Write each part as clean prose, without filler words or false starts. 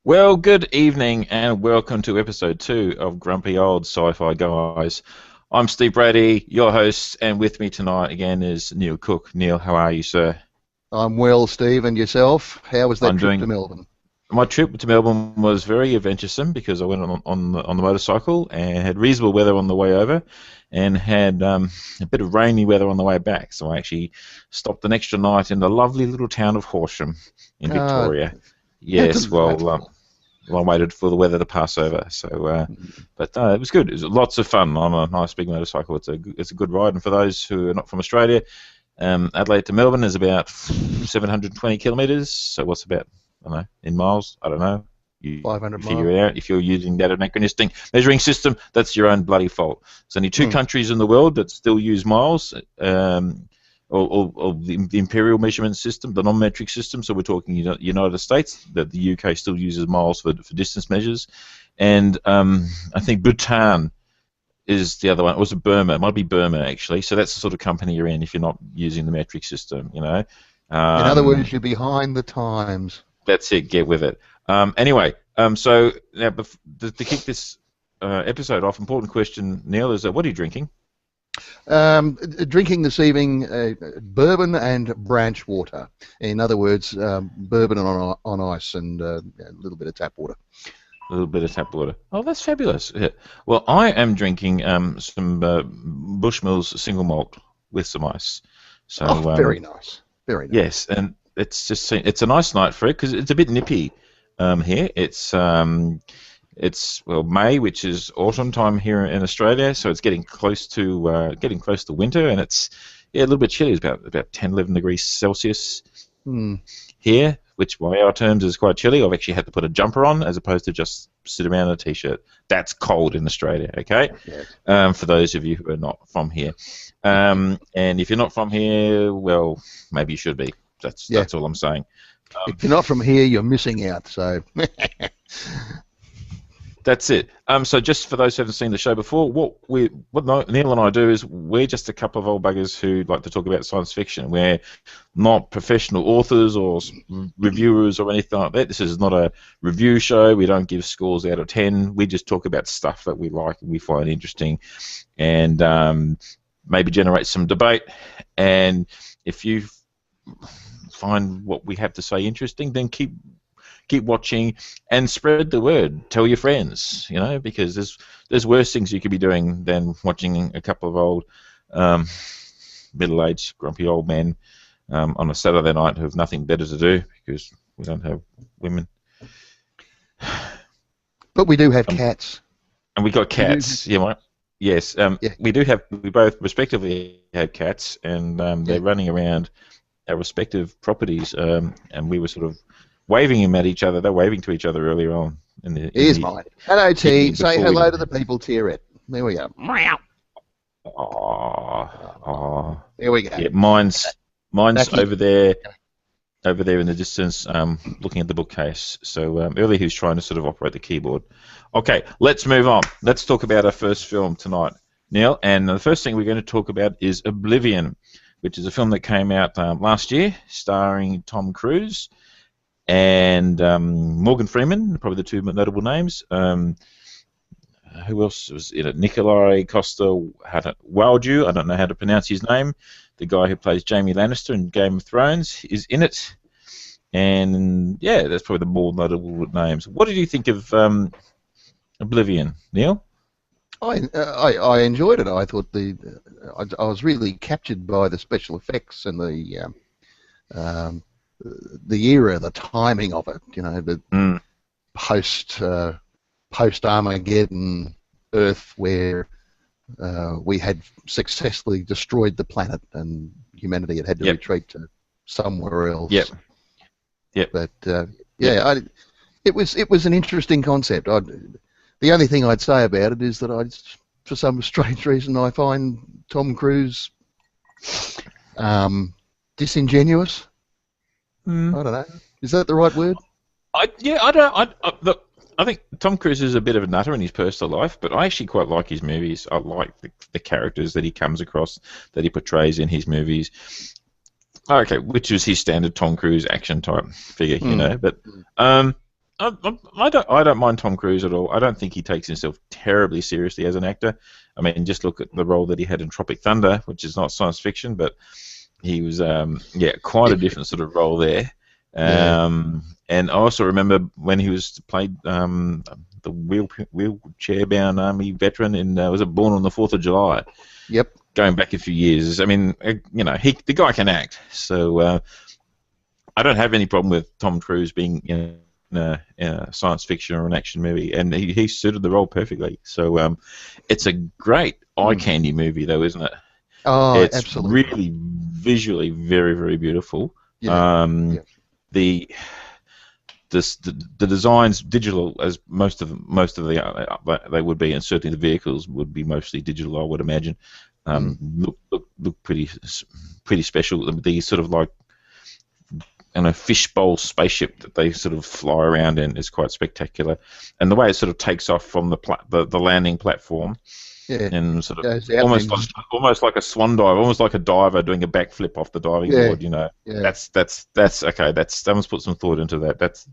Well, good evening and welcome to episode 2 of Grumpy Old Sci-Fi Guys. I'm Steve Brady, your host, and with me tonight again is Neil Cook. Neil, how are you, sir? I'm well, Steve, and yourself? How was that I'm trip to doing. Melbourne? My trip to Melbourne was very adventuresome because I went on the motorcycle and had reasonable weather on the way over and had a bit of rainy weather on the way back. So I actually stopped an extra night in the lovely little town of Horsham in Ah, Victoria. how Yes, delightful. well, I waited for the weather to pass over. But it was good. It was lots of fun on a nice big motorcycle. It's a good ride. And for those who are not from Australia, Adelaide to Melbourne is about 720 kilometres. So what's about, I don't know, in miles? I don't know. You 500 figure miles. it out. If you're using that anachronistic measuring system, that's your own bloody fault. There's only two Hmm. countries in the world that still use miles. Or the imperial measurement system, the non-metric system. So we're talking United States, that the UK still uses miles for distance measures, and I think Bhutan is the other one. Or was it Burma? It might be Burma actually. So that's the sort of company you're in if you're not using the metric system. In other words, Um, you're behind the times. that's it. Get with it. Anyway, so now to kick this episode off, important question, Neil, is what are you drinking? Drinking this evening bourbon and branch water. In other words, bourbon on ice and a little bit of tap water. A little bit of tap water. Oh, that's fabulous. Yeah. Well, I am drinking some Bushmills single malt with some ice. So Oh, very nice. Very nice. yes, and it's a nice night for it because it's a bit nippy here. It's well May, which is autumn time here in Australia, so it's getting close to winter, and it's a little bit chilly. It's about 10, 11 degrees Celsius Hmm. here, which by our terms is quite chilly. I've actually had to put a jumper on as opposed to just sit around in a t-shirt. That's cold in Australia, okay? Yes. For those of you who are not from here. And if you're not from here, well, maybe you should be. Yeah. That's all I'm saying. If you're not from here, you're missing out. So. That's it. So just for those who haven't seen the show before, what Neil and I do is we're just a couple of old buggers who like to talk about science fiction. We're not professional authors or reviewers or anything like that. This is not a review show. We don't give scores out of 10. We just talk about stuff that we like and we find interesting, and maybe generate some debate. And if you find what we have to say interesting, then keep watching and spread the word. Tell your friends, because there's worse things you could be doing than watching a couple of old middle-aged grumpy old men on a Saturday night who have nothing better to do because we don't have women. But we do have cats. And we got cats. Yeah, right. Yes, Yeah. we do have. We both respectively have cats, and they're running around our respective properties, and we were sort of waving them at each other. They're waving to each other earlier on. Here's mine. Hello, T. Say before hello to the people, T-Ret. There we go. There we go. Yeah, mine's Back in. over there in the distance, looking at the bookcase. So earlier he was trying to sort of operate the keyboard. Okay, let's move on. Let's talk about our first film tonight, Neil. And the first thing we're going to talk about is Oblivion, which is a film that came out last year, starring Tom Cruise and Morgan Freeman, probably the two notable names. Who else was in it? Nikolai Coster-Waldau, I don't know how to pronounce his name. The guy who plays Jaime Lannister in Game of Thrones is in it. And yeah, that's probably the more notable names. What did you think of Oblivion, Neil? I enjoyed it. I thought I was really captured by the special effects and the era, the timing of it. The post Armageddon Earth, where we had successfully destroyed the planet and humanity had to retreat to somewhere else. Yep. But it was an interesting concept. The only thing I'd say about it is that for some strange reason, I find Tom Cruise disingenuous. I don't know. Is that the right word? Look, I think Tom Cruise is a bit of a nutter in his personal life, but I actually quite like his movies. I like the characters that he comes across, that he portrays in his movies. Okay, which is his standard Tom Cruise action type figure, But I don't mind Tom Cruise at all. I don't think he takes himself terribly seriously as an actor. I mean, just look at the role that he had in Tropic Thunder, which is not science fiction, but he was quite a different sort of role there. Yeah. And I also remember when he was played the wheelchair bound army veteran in was it Born on the 4th of July? Yep. Going back a few years. I mean, the guy can act. So I don't have any problem with Tom Cruise being in a science fiction or an action movie, and he suited the role perfectly. So it's a great eye candy movie, though, isn't it? Oh, It's absolutely. really visually very, very beautiful. Yeah. Yeah. The the designs digital as most of the they would be, and certainly the vehicles would be mostly digital, I would imagine. Look pretty special. The sort of like fishbowl spaceship that they sort of fly around in is quite spectacular, and the way it sort of takes off from the landing platform. Yeah. And sort of Goes out and almost like a swan dive, almost like a diver doing a backflip off the diving board. Yeah. That's okay. Someone's put some thought into that. That's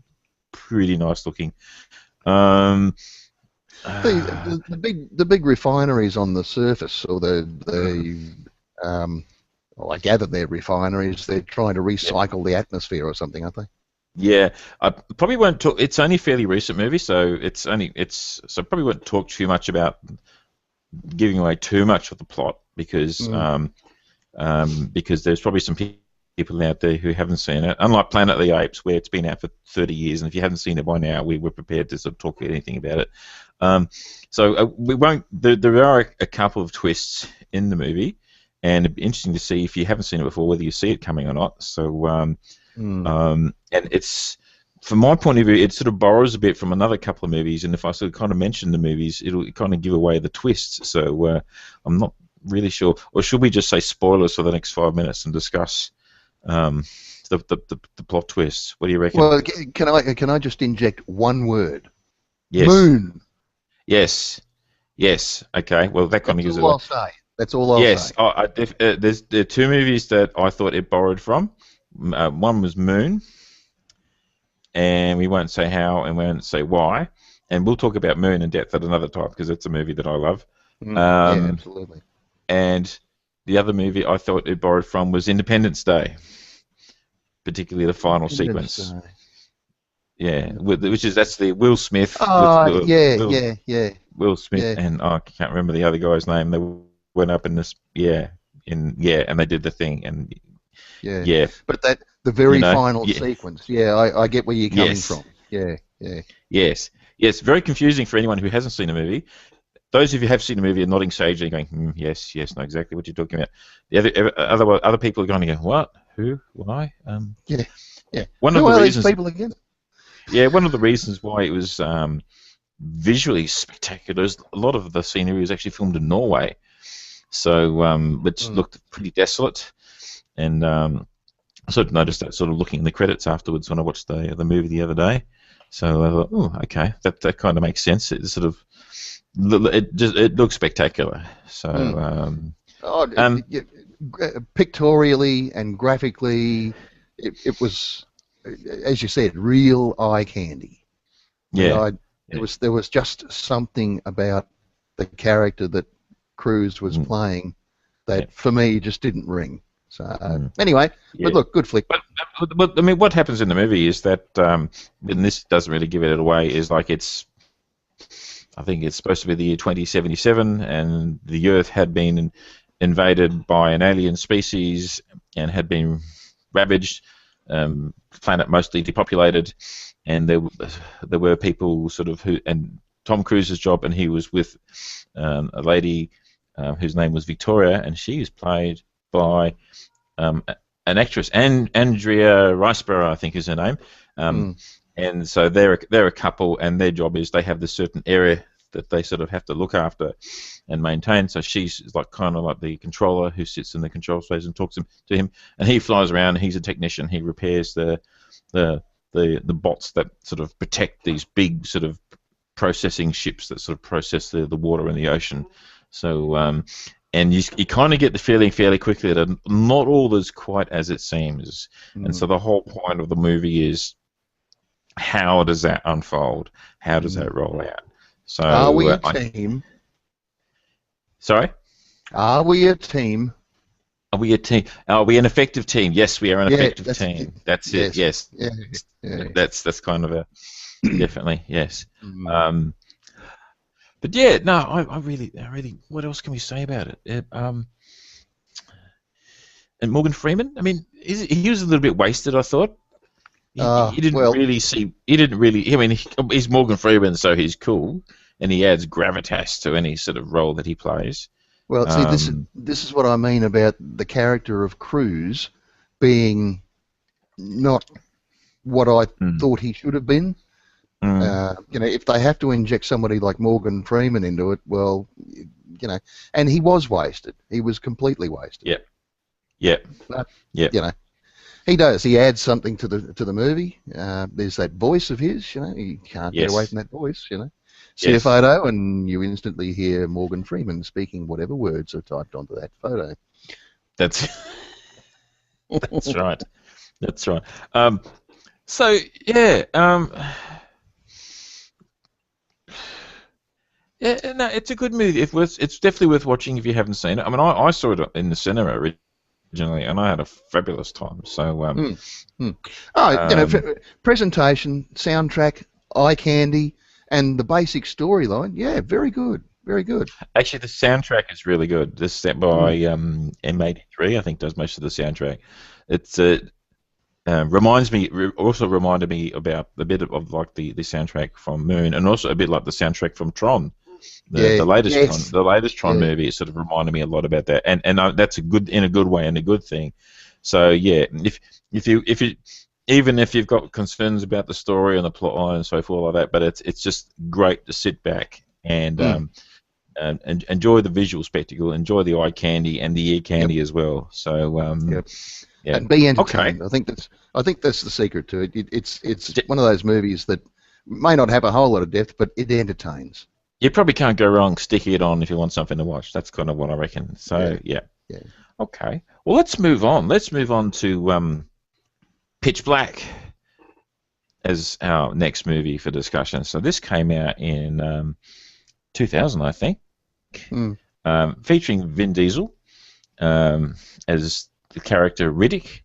pretty nice looking. The big refineries on the surface, or well, I gather they're refineries. They're trying to recycle the atmosphere or something, aren't they? Yeah, I probably won't talk. It's only a fairly recent movie, so probably won't talk too much about giving away too much of the plot because there's probably some people out there who haven't seen it. Unlike Planet of the Apes, where it's been out for 30 years, and if you haven't seen it by now, we were prepared to sort of talk anything about it. So we won't. There are a couple of twists in the movie, and it'd be interesting to see if you haven't seen it before whether you see it coming or not. So and it's. From my point of view, it sort of borrows a bit from another couple of movies, and if I sort of kind of mention the movies, it'll kind of give away the twists. So I'm not really sure. Or should we just say spoilers for the next 5 minutes and discuss the plot twists? What do you reckon? Well, can I just inject one word? Yes. Moon. Yes. Yes. Okay. Well, that kind of gives it away. That's all I'll say. Yes. There are two movies that I thought it borrowed from. One was Moon. And we won't say how and we won't say why. And we'll talk about Moon in depth at another time because it's a movie that I love. Yeah, absolutely. And the other movie I thought it borrowed from was Independence Day, particularly the final sequence. Yeah, that's the Will Smith. Will Smith and I can't remember the other guy's name. They went up in this, and they did the thing and. Yeah. But the very final sequence. Yeah, I get where you're coming from. Yeah. Yes. Very confusing for anyone who hasn't seen a movie. Those of you who have seen a movie are nodding sagely, going, yes, know exactly what you're talking about. The other people are going to go, what? Who? Why? Yeah. One Who of the are reasons, these people again? Yeah, one of the reasons why it was visually spectacular is a lot of the scenery was actually filmed in Norway, so which looked pretty desolate. And I sort of noticed that sort of looking in the credits afterwards when I watched the movie the other day. So I thought, oh, okay, that kind of makes sense. It sort of it looks spectacular. So pictorially and graphically, it was, as you said, real eye candy. Yeah. There was just something about the character that Cruise was playing that for me just didn't ring. So anyway, but look, good flick. But I mean, what happens in the movie is that, and this doesn't really give it away, is like I think it's supposed to be the year 2077, and the Earth had been invaded by an alien species and had been ravaged. Planet mostly depopulated, and there were people sort of and Tom Cruise's job, and he was with a lady whose name was Victoria, and she was played by an actress, Andrea Riseborough, I think is her name. And so they're a couple, and their job is they have this certain area that they sort of have to look after and maintain. So she's like kind of like the controller who sits in the control space and talks to him, and he flies around. He's a technician. He repairs the bots that sort of protect these big sort of processing ships that sort of process the water in the ocean. So and you kind of get the feeling fairly quickly that not all is quite as it seems. And so the whole point of the movie is how does that unfold? How does that roll out? So, Are we a team? Sorry? Are we a team? Are we a team? Are we an effective team? Yes, we are an effective team. That's it. Yes. Yeah. That's kind of a definitely yes. Mm. But yeah, no, I really, what else can we say about it? And Morgan Freeman, I mean, he was a little bit wasted, I thought. He didn't Well, really see. He didn't really. I mean, he's Morgan Freeman, so he's cool, and he adds gravitas to any sort of role that he plays. well, see, this is what I mean about the character of Cruise being not what I thought he should have been. You know, if they have to inject somebody like Morgan Freeman into it, well, you know, and he was wasted. He was completely wasted. Yep. But, You know, he does. He adds something to the movie. There's that voice of his. You know, you can't get away from that voice. You know, see a photo and you instantly hear Morgan Freeman speaking whatever words are typed onto that photo. That's that's right. That's right. So yeah. Yeah, no, it's a good movie. It's definitely worth watching if you haven't seen it. I mean, I saw it in the cinema originally, and I had a fabulous time. So, you know, presentation, soundtrack, eye candy, and the basic storyline. Yeah, very good, very good. Actually, the soundtrack is really good. This set by M83, I think, does most of the soundtrack. It's also reminded me about a bit of like the soundtrack from Moon, and also a bit like the soundtrack from Tron. The latest Tron movie, it sort of reminded me a lot about that, and that's in a good way and a good thing. So yeah, if you even if you've got concerns about the story and the plot line and so forth like that, but it's just great to sit back and enjoy the visual spectacle, enjoy the eye candy and the ear candy as well. So yeah, and be entertained. Okay. I think that's the secret to it. It's one of those movies that may not have a whole lot of depth, but it entertains. You probably can't go wrong sticking it on if you want something to watch. That's kind of what I reckon. So, yeah. Okay. Well, let's move on. Let's move on to Pitch Black as our next movie for discussion. So this came out in 2000, I think, featuring Vin Diesel as the character Riddick,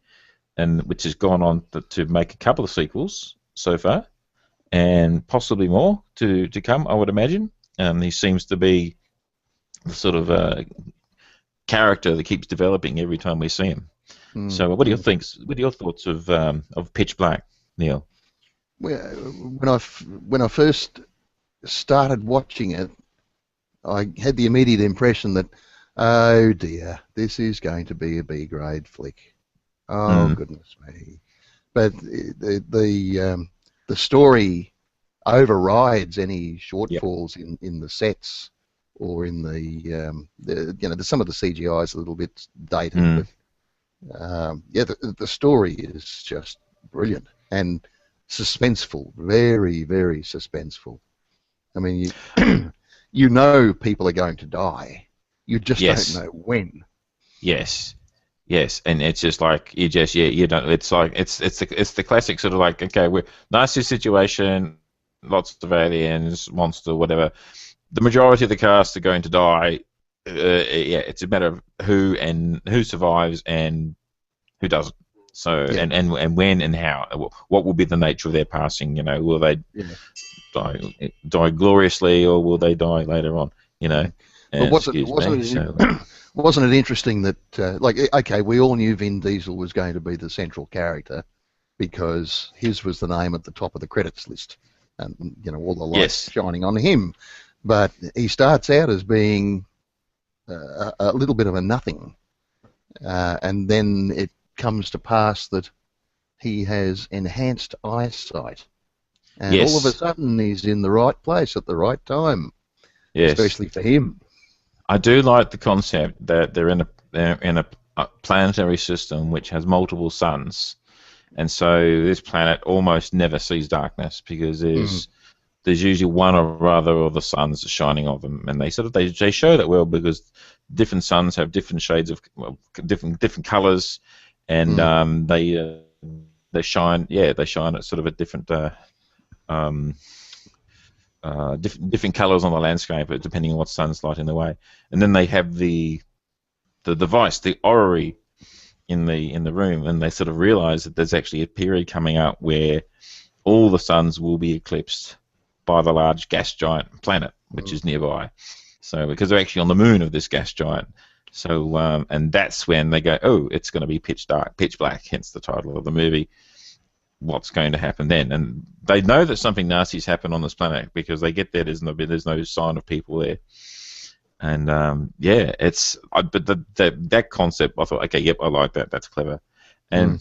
and which has gone on to make a couple of sequels so far, and possibly more to come, I would imagine. He seems to be the sort of character that keeps developing every time we see him. So, what are your thoughts of Pitch Black, Neil? Well, when I first started watching it, I had the immediate impression that, oh dear, this is going to be a B-grade flick. Oh goodness me! But the story overrides any shortfalls in the sets or in the you know, some of the CGI is a little bit dated, but the story is just brilliant and suspenseful, very, very suspenseful. I mean, you know people are going to die, you just don't know when. Yes, and it's just like you don't. It's like it's the classic sort of like, okay, we're nasty situation. Lots of aliens, monster, whatever. The majority of the cast are going to die. It's a matter of who survives and who doesn't. So and when and how. What will be the nature of their passing? You know, will they die gloriously, or will they die later on? You know. But wasn't it interesting that like, okay, we all knew Vin Diesel was going to be the central character because his was the name at the top of the credits list. And you know, all the lights shining on him, but he starts out as being a little bit of a nothing, and then it comes to pass that he has enhanced eyesight, and all of a sudden he's in the right place at the right time, especially for him. I do like the concept that they're in a planetary system which has multiple suns. And so this planet almost never sees darkness because there's usually one or other of the suns shining on them, and they show that well because different suns have different shades of different colors, and they shine at sort of a different um, different colours on the landscape, depending on what sun's lighting the way. And then they have the device, the orrery, in the room, and they sort of realise that there's actually a period coming up where all the suns will be eclipsed by the large gas giant planet, which is nearby. So because they're actually on the moon of this gas giant. So and that's when they go, oh, it's going to be pitch dark, pitch black, hence the title of the movie. What's going to happen then? And they know that something nasty's happened on this planet because they get there. There's no sign of people there. And yeah, but that concept, I thought, okay, yep, I like that. That's clever. And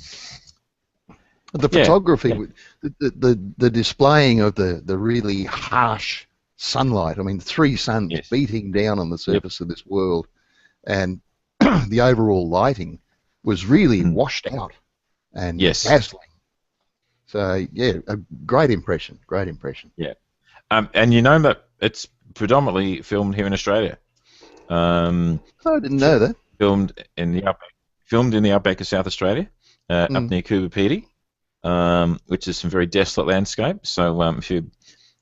the photography, the displaying of the really harsh sunlight. I mean, 3 suns beating down on the surface of this world, and the overall lighting was really washed out and dazzling. So yeah, a great impression. Great impression. Yeah, and you know that it's predominantly filmed here in Australia. I didn't know that. Filmed in the outback of South Australia, up near Coober Pedy, which is some very desolate landscape. So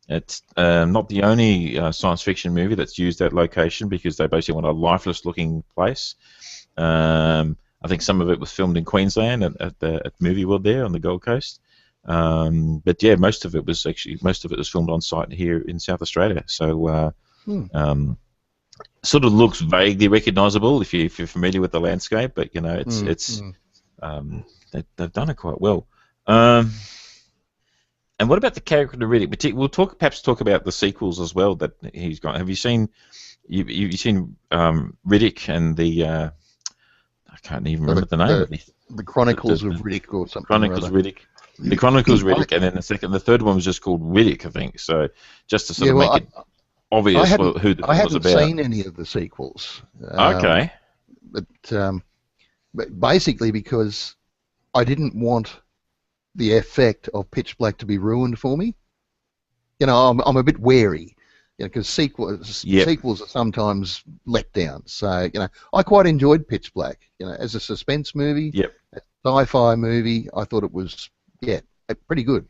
it's not the only science fiction movie that's used that location, because they basically want a lifeless-looking place. I think some of it was filmed in Queensland at Movie World there on the Gold Coast. But yeah, most of it was filmed on site here in South Australia. So sort of looks vaguely recognisable if you're familiar with the landscape, but you know they've done it quite well. And what about the character of Riddick? We'll perhaps talk about the sequels as well that he's got. Have you seen? You've seen Riddick and the I can't even remember the name of it. The Chronicles of Riddick or something. Chronicles Riddick. The Chronicles Riddick, and then the third one was just called Riddick, I think. So just to sort of make it obvious who the film was about. I hadn't seen any of the sequels. Okay. But basically because I didn't want the effect of Pitch Black to be ruined for me. You know, I'm a bit wary, because sequels are sometimes letdowns. So, I quite enjoyed Pitch Black. As a suspense movie, a sci-fi movie, I thought it was pretty good.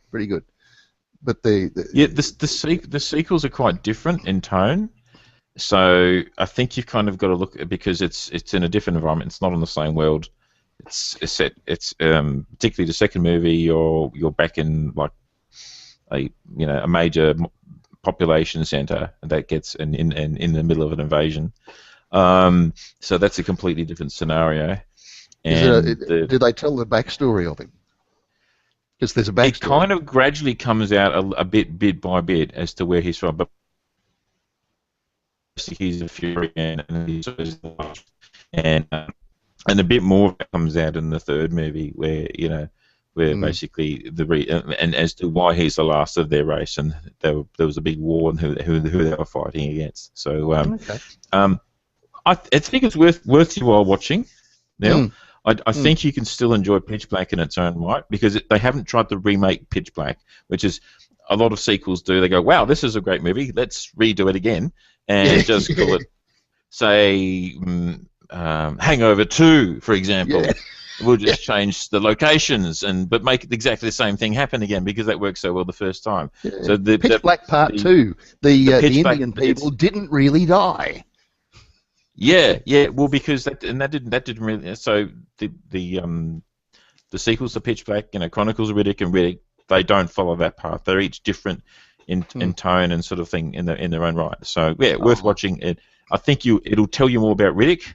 But the sequels are quite different in tone. So I think you've kind of got to look at, because it's in a different environment. It's not in the same world. It's particularly the second movie. You're back in like a major population center that gets in the middle of an invasion. So that's a completely different scenario. And did they tell the backstory of him? Because there's a backstory. It kind of gradually comes out a bit by bit as to where he's from, but he's a Furian and a bit more comes out in the third movie, where basically and as to why he's the last of their race, and there was a big war and who they were fighting against. So I think it's worth you while watching. Now, I think you can still enjoy Pitch Black in its own right, because they haven't tried to remake Pitch Black, which is a lot of sequels do. They go, wow, this is a great movie, let's redo it again, and just call it, say, Hangover 2, for example. We'll just change the locations but make exactly the same thing happen again, because that worked so well the first time. So the Pitch Black Part 2, the Indian people didn't really die. Yeah. Well, because that didn't really. So the sequels to Pitch Black, Chronicles of Riddick and Riddick, they don't follow that path. They're each different in tone and sort of thing in their own right. So yeah, worth watching it. I think it'll tell you more about Riddick,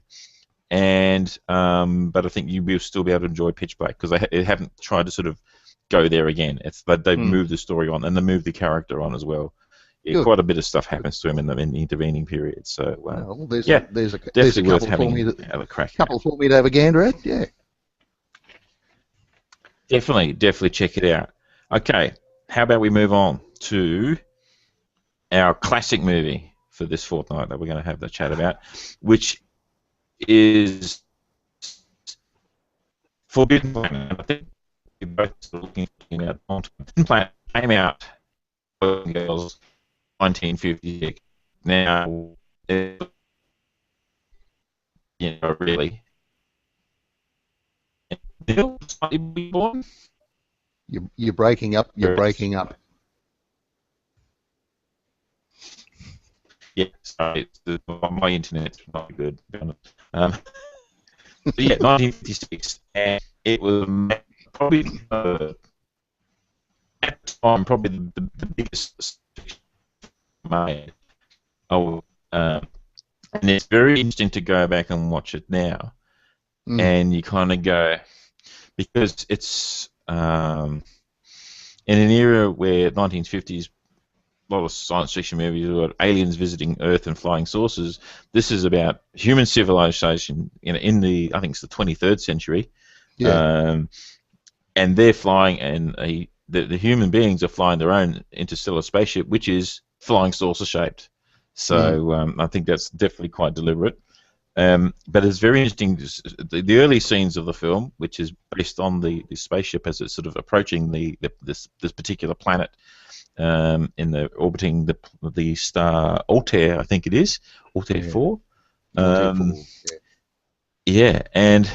and but I think you will still be able to enjoy Pitch Black, because they haven't tried to sort of go there again. It's they've moved the story on, and they moved the character on as well. Quite a bit of stuff happens to him in the intervening period. So there's a couple for me to have a crack. Couple for me to have a gander at. Yeah. Definitely check it out. Okay, how about we move on to our classic movie for this fortnight that we're going to have the chat about, which is Forbidden Planet. I think we're both looking at Forbidden Planet. Came out, girls, 1956. Now, really. You're breaking up. You're breaking up. Yeah, sorry, my internet's not good. To be honest. But yeah, 1956, and it was probably at the time probably the biggest made. Oh, and it's very interesting to go back and watch it now, and you kind of go because it's in an era where 1950s. A lot of science fiction movies about aliens visiting Earth and flying saucers. This is about human civilization in the I think it's the 23rd century, and they're flying, and the human beings are flying their own interstellar spaceship, which is flying saucer shaped. So I think that's definitely quite deliberate. But it's very interesting. The early scenes of the film, which is based on the spaceship as it's sort of approaching this particular planet. In the orbiting the star Altair, I think it is Altair 4. Yeah, and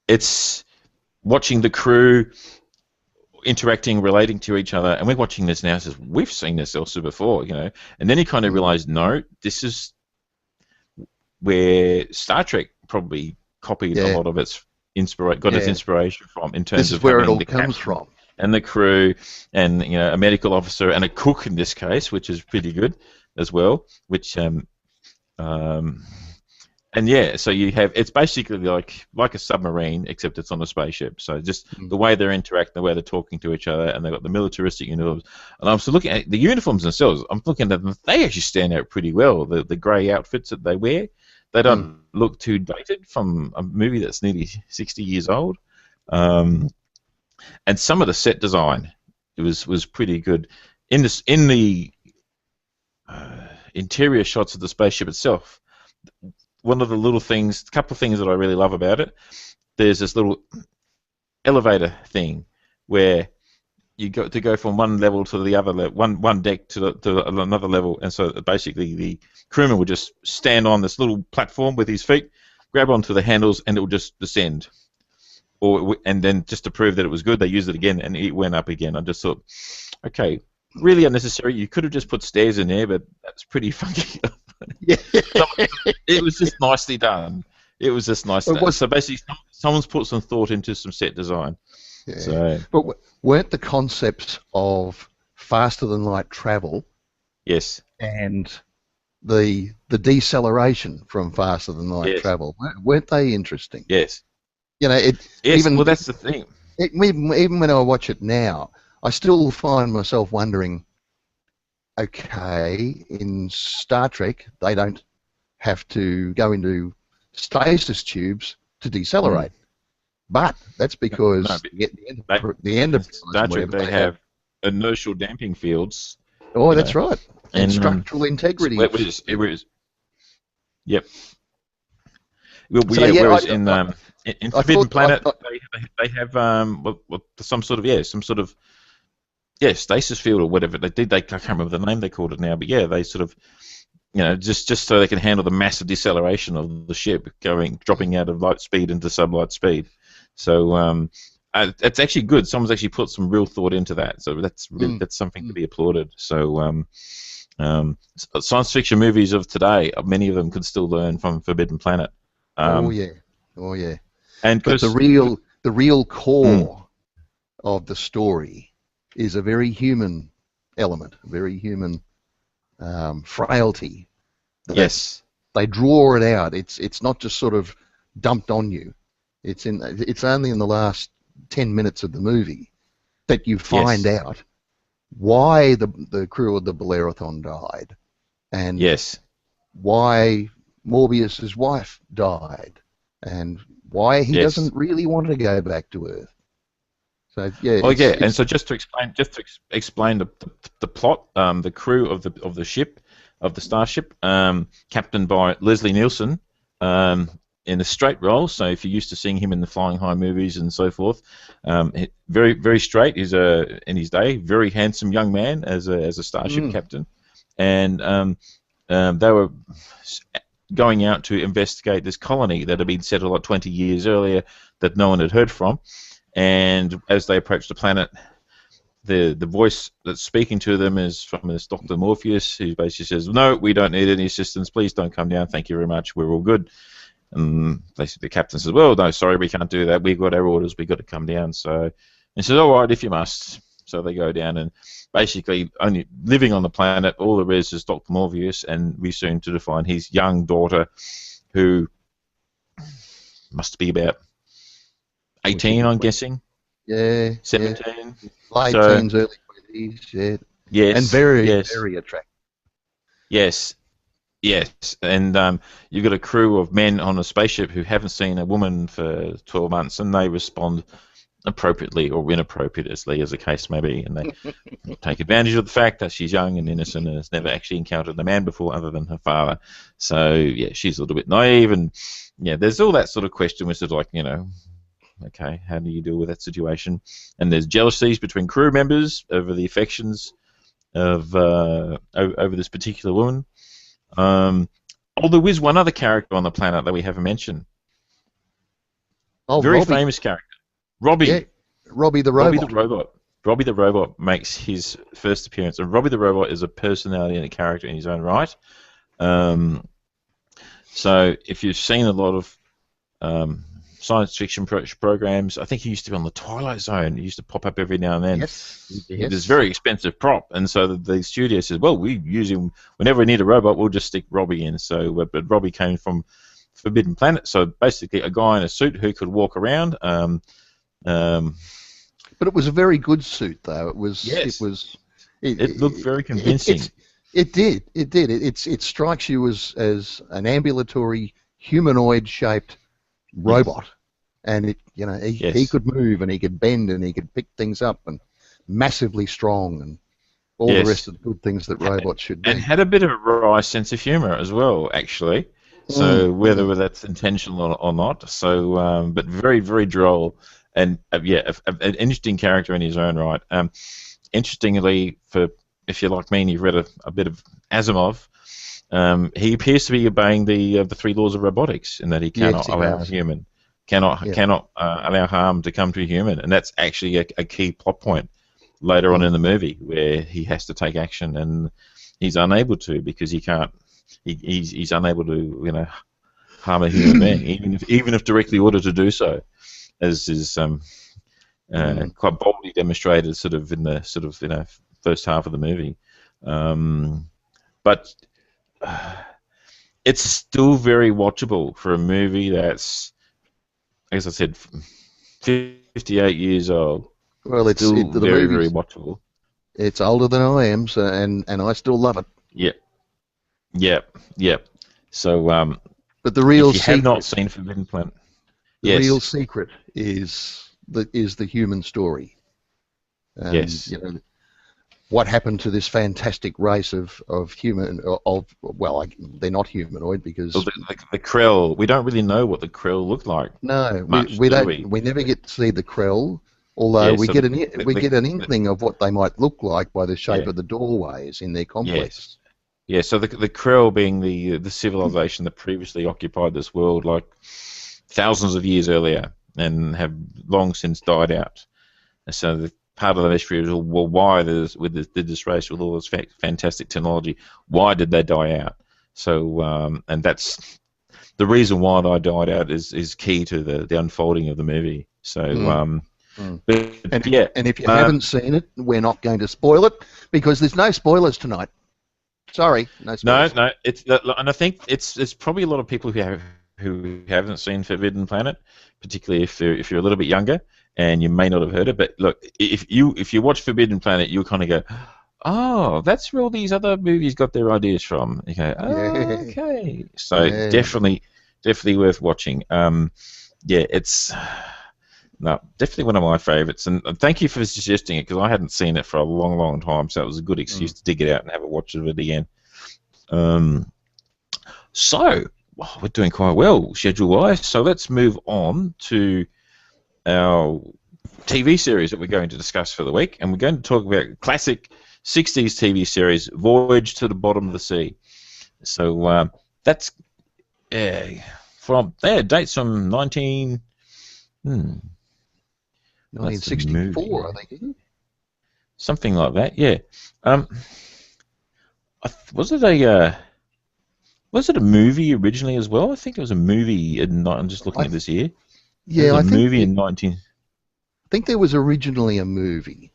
it's watching the crew interacting, relating to each other, and we're watching this now. Says we've seen this also before, and then you kind of realize, no, this is where Star Trek probably copied a lot of its its inspiration from in terms this is of where it all comes from. And the crew, and a medical officer and a cook in this case, which is pretty good as well. Which and yeah, so you have it's basically like a submarine except it's on a spaceship. So just the way they're interacting, the way they're talking to each other, and they've got the militaristic uniforms. And I'm still looking at the uniforms themselves. I'm looking at them; they actually stand out pretty well. The grey outfits that they wear, they don't look too dated from a movie that's nearly 60 years old. And some of the set design was pretty good. In the interior shots of the spaceship itself, one of the little things, a couple of things that I really love about it, there's this little elevator thing where you go from one level to the other one deck to another level, and so basically the crewman would just stand on this little platform with his feet, grab onto the handles, and it will just descend. And then just to prove that it was good, they used it again, and it went up again. I just thought, okay, really unnecessary. You could have just put stairs in there, but that's pretty funky. It was just nicely done. It was just nice. So basically, someone's put some thought into some set design. Yeah. So, but weren't the concepts of faster than light travel? Yes. And the deceleration from faster than light travel, weren't they interesting? Yes. Well, that's the thing. Even when I watch it now, I still find myself wondering, okay, in Star Trek, they don't have to go into stasis tubes to decelerate. But that's because the end of Star Trek, they have inertial damping fields. Oh, that's right. And structural integrity. It was. Yep. Whereas in Forbidden Planet, they have some sort of stasis field or whatever they did. I can't remember the name they called it now, but yeah, they sort of just so they can handle the massive deceleration of the ship dropping out of light speed into sublight speed. So it's actually good. Someone's actually put some real thought into that. So that's something to be applauded. So science fiction movies of today, many of them could still learn from Forbidden Planet. Oh yeah. And but the real core of the story is a very human element, a very human frailty. Yes. They draw it out. It's not just sort of dumped on you. It's only in the last 10 minutes of the movie that you find out why the crew of the Bellerothon died, and why Morbius's wife died, and why he doesn't really want to go back to Earth. So and so just to explain the plot, the crew of the ship, of the starship, captained by Leslie Nielsen, in a straight role. So if you're used to seeing him in the Flying High movies and so forth, very very straight. He's in his day, very handsome young man as a starship captain, and they were going out to investigate this colony that had been settled like 20 years earlier that no one had heard from. And as they approached the planet, the voice that's speaking to them is from this Dr. Morpheus, who basically says, "No, we don't need any assistance. Please don't come down. Thank you very much. We're all good." And basically the captain says, "Well, no, sorry, we can't do that. We've got our orders. We've got to come down." So he says, "All right, if you must." So they go down, and basically only living on the planet, all there is Dr. Morpheus, and we soon to define his young daughter, who must be about 18, I'm guessing. Yeah. 17. Yeah. Late teens, early 20s, yeah. Yes. And very attractive. Yes. Yes. And you've got a crew of men on a spaceship who haven't seen a woman for 12 months, and they respond appropriately or inappropriately, as the case may be, and they take advantage of the fact that she's young and innocent and has never actually encountered a man before other than her father. So, yeah, she's a little bit naive, and, yeah, there's all that sort of question, which is like, okay, how do you deal with that situation? And there's jealousies between crew members over the affections of over this particular woman. There is one other character on the planet that we haven't mentioned. Oh, very Robbie. Famous character. Robbie. Yeah, Robbie the robot. Robbie the robot. Robbie the robot makes his first appearance, and Robbie the robot is a personality and a character in his own right. So if you've seen a lot of science fiction programs, I think he used to be on the Twilight Zone. He used to pop up every now and then. Yes. He had this very expensive prop, and so the studio says, "Well, we use him whenever we need a robot. We'll just stick Robbie in." So, but Robbie came from Forbidden Planet, so basically a guy in a suit who could walk around. But it was a very good suit, though. It was. Yes. It looked very convincing. It did. It strikes you as an ambulatory humanoid-shaped robot, and he could move and he could bend and he could pick things up and massively strong and all the rest of the good things that robots should do. And had a bit of a wry sense of humour as well, actually. So whether that's intentional or not. So, but very, very droll. And an interesting character in his own right. Interestingly, if you're like me and you've read a bit of Asimov, he appears to be obeying the three laws of robotics, in that he cannot allow a human, cannot allow harm to come to a human, and that's actually a key plot point later on in the movie, where he has to take action and he's unable to because he can't. He's unable to harm a human being, even if directly ordered to do so, as is quite boldly demonstrated in the first half of the movie. But it's still very watchable for a movie that's, as I said, 58 years old. Well, it's still very, very watchable. It's older than I am, so and I still love it. Yep. So, but the real if you have not seen Forbidden Planet, the real secret is the human story. And, yes. What happened to this fantastic race of they're not humanoid because the Krell. We don't really know what the Krell look like. No, we don't. We never get to see the Krell. Although we get an inkling of what they might look like by the shape of the doorways in their complex. Yes. So the Krell being the civilization that previously occupied this world like thousands of years earlier and have long since died out. And so part of the mystery is, well, why with this race with all this fantastic technology, why did they die out? So and that's the reason why they died out is key to the unfolding of the movie. So. And if you haven't seen it, we're not going to spoil it because there's no spoilers tonight. Sorry, no spoilers. No, and I think it's probably a lot of people who haven't seen Forbidden Planet, particularly if you're a little bit younger and you may not have heard it. But look, if you watch Forbidden Planet, you'll kind of go, oh, that's where all these other movies got their ideas from. You go, okay, so definitely worth watching. It's. No, definitely one of my favourites, and thank you for suggesting it because I hadn't seen it for a long, long time, so it was a good excuse to dig it out and have a watch of it again. So, we're doing quite well schedule-wise, so let's move on to our TV series that we're going to discuss for the week, and we're going to talk about classic 60s TV series, Voyage to the Bottom of the Sea. So, that's dates from 1964, I think, isn't it? something like that. Yeah. Um, was it a movie originally as well? I think it was a movie. I'm just looking I, at this here. There was yeah, a I think movie in 19. I think there was originally a movie,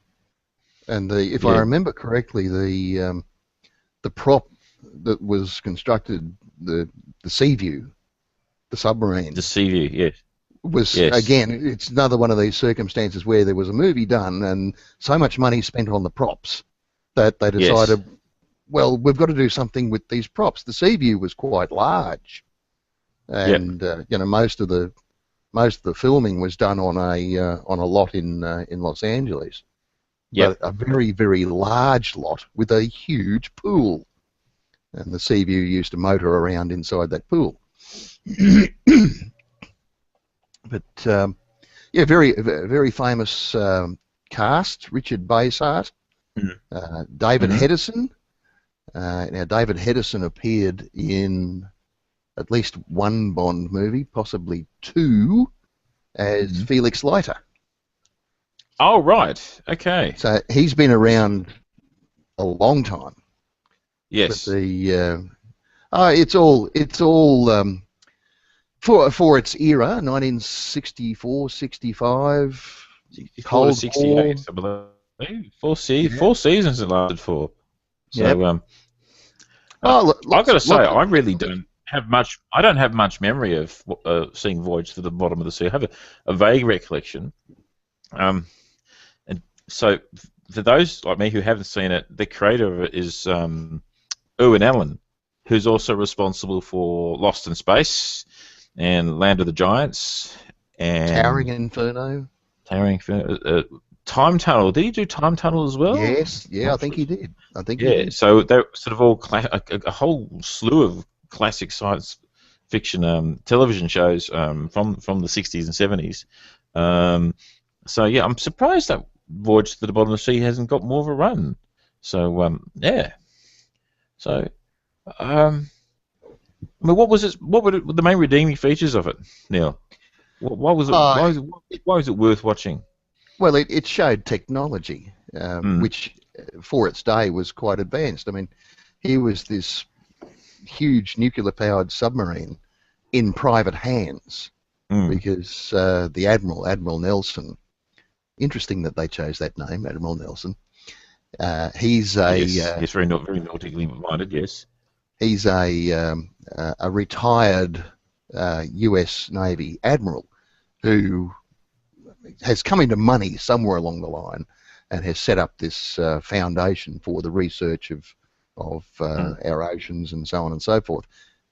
and if I Yeah, remember correctly, the prop that was constructed, the Sea View, the the submarine, Sea View. Yes, was, yes, again, it's another one of these circumstances where there was a movie done and so much money spent on the props that they yes. decided, well, we've got to do something with these props. The Sea View was quite large, Yep, and most of the filming was done on a lot in Los Angeles, yep. but a very, very large lot with a huge pool, and the Sea View used to motor around inside that pool. But yeah, very famous cast. Richard Basehart, David Mm-hmm. Hedison. Now, David Hedison appeared in at least one Bond movie, possibly two, as Mm-hmm. Felix Leiter. Oh, right. Okay. So he's been around a long time. But Yes. it's all for its era, 1964, 65, 64 to Cold War. 68, I believe. Yeah. Four seasons it lasted for. Yep. So, Oh, I've got lots, to say, lots. I really don't have much. I don't have much memory of seeing Voyage to the Bottom of the Sea. I have a vague recollection. And so, for those like me who haven't seen it, the creator of it is Irwin Allen, who's also responsible for Lost in Space and Land of the Giants Towering and Inferno. Towering Time Tunnel. Did he do Time Tunnel as well? Yes, yeah, I Not think sure. he did. I think he Yeah, did. so they're sort of all a whole slew of classic science fiction television shows from the 60s and 70s. Um, so yeah, I'm surprised that Voyage to the Bottom of the Sea hasn't got more of a run. So yeah. So I mean, what was it? What were the main redeeming features of it, Neil? Why was it? Uh, Why was it worth watching? well, it showed technology, Mm, which for its day was quite advanced. I mean, here was this huge nuclear-powered submarine in private hands mm. because the Admiral Nelson. Interesting that they chose that name, Admiral Nelson. He's Yes, a yes, very nautically minded. Yes. he's a retired U.S. Navy admiral who has come into money somewhere along the line and has set up this foundation for the research of Mm. our oceans and so on and so forth.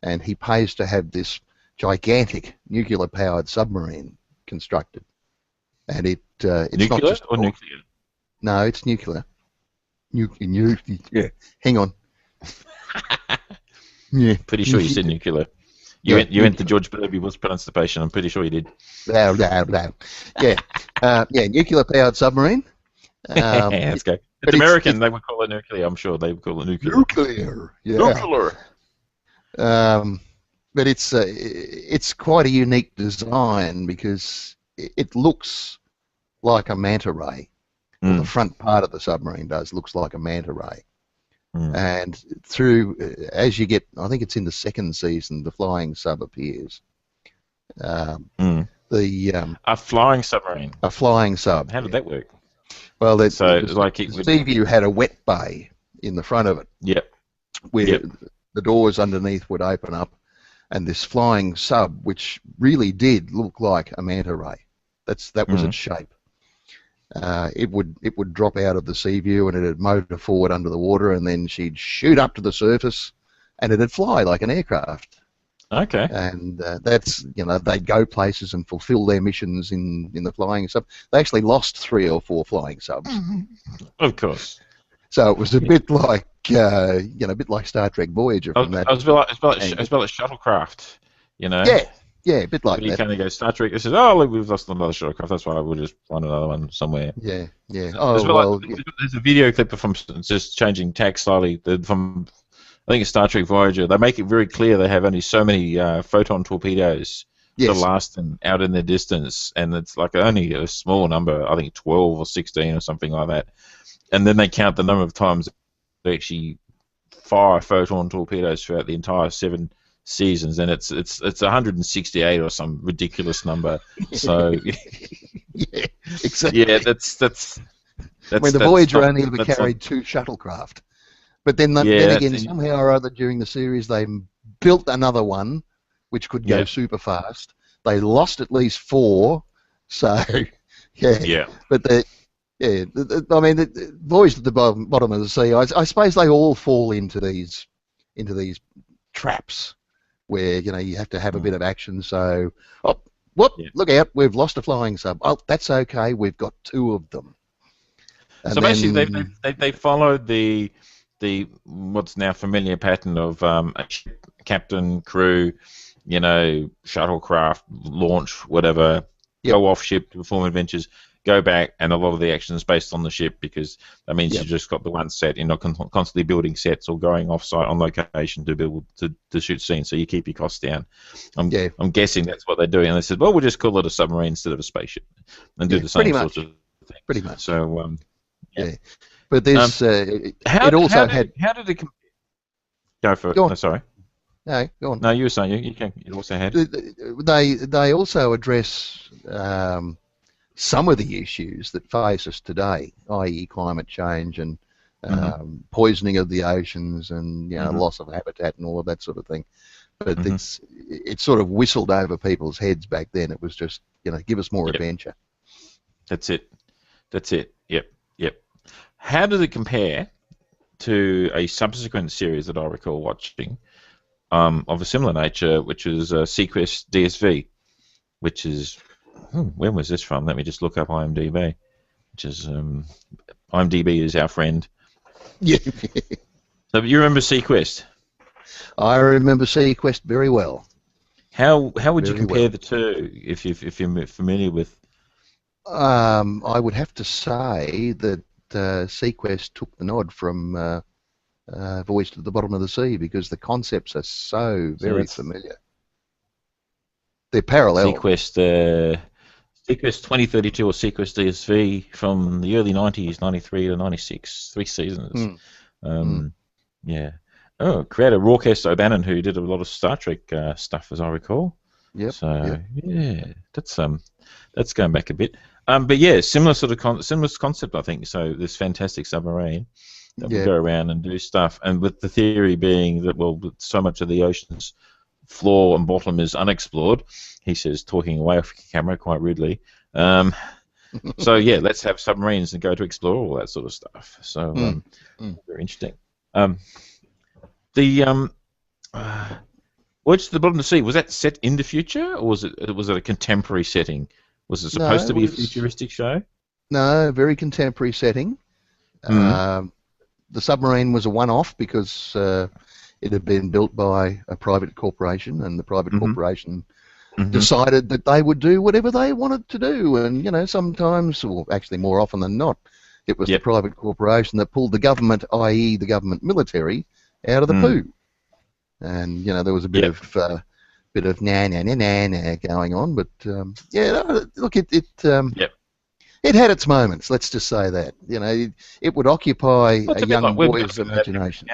And he pays to have this gigantic nuclear-powered submarine constructed. And it's not Nuclear just or nuclear? no, it's nuclear. Yeah. Hang on. Yeah. Pretty sure you said nuclear. Yeah, You went to George Burby was pronunciation. I'm pretty sure you did. Blah, blah, blah. Yeah. Yeah, nuclear-powered submarine. Let's go. But It's American. They would call it nuclear. I'm sure they would call it nuclear. nuclear. Yeah. Nuclear. But it's quite a unique design because it looks like a manta ray. Well, the Mm, front part of the submarine looks like a manta ray. mm, And through, as you get, I think it's in the second season, the flying sub appears. Um, mm. A flying submarine. a flying sub. How did that work? Well, So, like it the would. Seaview had a wet bay in the front of it, Yep. where Yep. the doors underneath would open up, and this flying sub, which really did look like a manta ray. That was Mm. its shape. It would drop out of the sea view and it'd motor forward under the water, and then she'd shoot up to the surface, and it'd fly like an aircraft. Okay. And that's they'd go places and fulfil their missions in the flying sub. They actually lost 3 or 4 flying subs, Of course. so it was a bit like a bit like Star Trek Voyager I from that. was about like, angle. it's about like shuttlecraft. You know. Yeah, a bit like When you that. kind of go Star Trek, it says, "Oh, look, we've lost another shuttlecraft. That's why we'll just find another one somewhere." Yeah. There's, Oh well, well. Yeah. there's a video clip from just changing tack slightly from I think it's Star Trek Voyager. They make it very clear they have only so many photon torpedoes the Yes. last thing out in the distance, and it's like only a small number, I think 12 or 16 or something like that. And then they count the number of times they actually fire photon torpedoes throughout the entire 7 seasons, and it's 168 or some ridiculous number. So Yeah, exactly. yeah, that's I mean, the Voyager only ever carried 2 shuttlecraft, but then then again, somehow or other during the series, they built another one which could go super fast. They lost at least 4, so yeah. But I mean, the Voyage at the bottom of the sea. I suppose they all fall into these traps where you have to have a bit of action. So, look out, we've lost a flying sub. Oh, that's okay. We've got 2 of them. And so basically, they followed the what's now familiar pattern of a ship, captain, crew, shuttlecraft, launch, whatever, go off ship to perform adventures, go back, and a lot of the action is based on the ship, because that means you just got the one set. You're not constantly building sets or going off-site on location to build to shoot scenes, so you keep your costs down. I'm guessing that's what they're doing. And they said, well, we'll just call it a submarine instead of a spaceship, and do the same sorts of things. Pretty much. So, but there's how did it go for it? Go on. No, sorry. No, go on. No, you were saying you can. You also had. They also address some of the issues that face us today, i.e., climate change and poisoning of the oceans and loss of habitat and all of that sort of thing. But it's sort of whistled over people's heads back then. It was just give us more adventure. That's it. Yep. How does it compare to a subsequent series that I recall watching of a similar nature, which is Sequest DSV, which is when was this from? Let me just look up IMDb, which is IMDb is our friend. Yeah. So you remember Sequest? I remember Sequest very well. How would you compare the two if you're familiar with? I would have to say that Sequest took the nod from Voyage to the Bottom of the Sea, because the concepts are so very familiar. They're parallel. Sequest 2032 or Sequest DSV from the early 90s, 93 to 96, 3 seasons. Yeah. Oh, creator Rorkes O'Bannon, who did a lot of Star Trek stuff, as I recall. Yep. So yeah, that's going back a bit. But yeah, similar sort of similar concept, I think. So this fantastic submarine that will go around and do stuff, and with the theory being that so much of the ocean's floor and bottom is unexplored. He says, talking away off camera quite rudely. So yeah, let's have submarines and go to explore all that sort of stuff. So very interesting. The Voyage to the Bottom of the Sea, was that set in the future, or was it a contemporary setting? Was it supposed to be a futuristic show? No, very contemporary setting. The submarine was a one-off because it had been built by a private corporation, and the private corporation decided that they would do whatever they wanted to do. And, sometimes, or actually more often than not, it was the private corporation that pulled the government, i.e. the government military, out of the poo. And, there was a bit of na going on. But, look, it had its moments, let's just say that. It would occupy a young boy's imagination.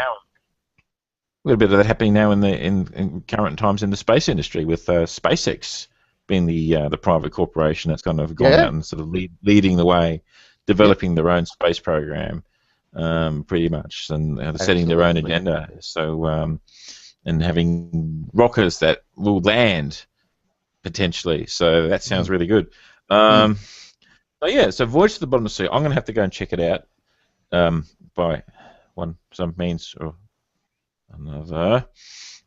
We've got a bit of that happening now in current times in the space industry, with SpaceX being the private corporation that's kind of gone out and sort of leading the way, developing their own space program, pretty much, and setting their own agenda. So and having rockets that will land potentially. So that sounds really good. So Voyage to the Bottom of the Sea. I'm going to have to go and check it out by some means or another.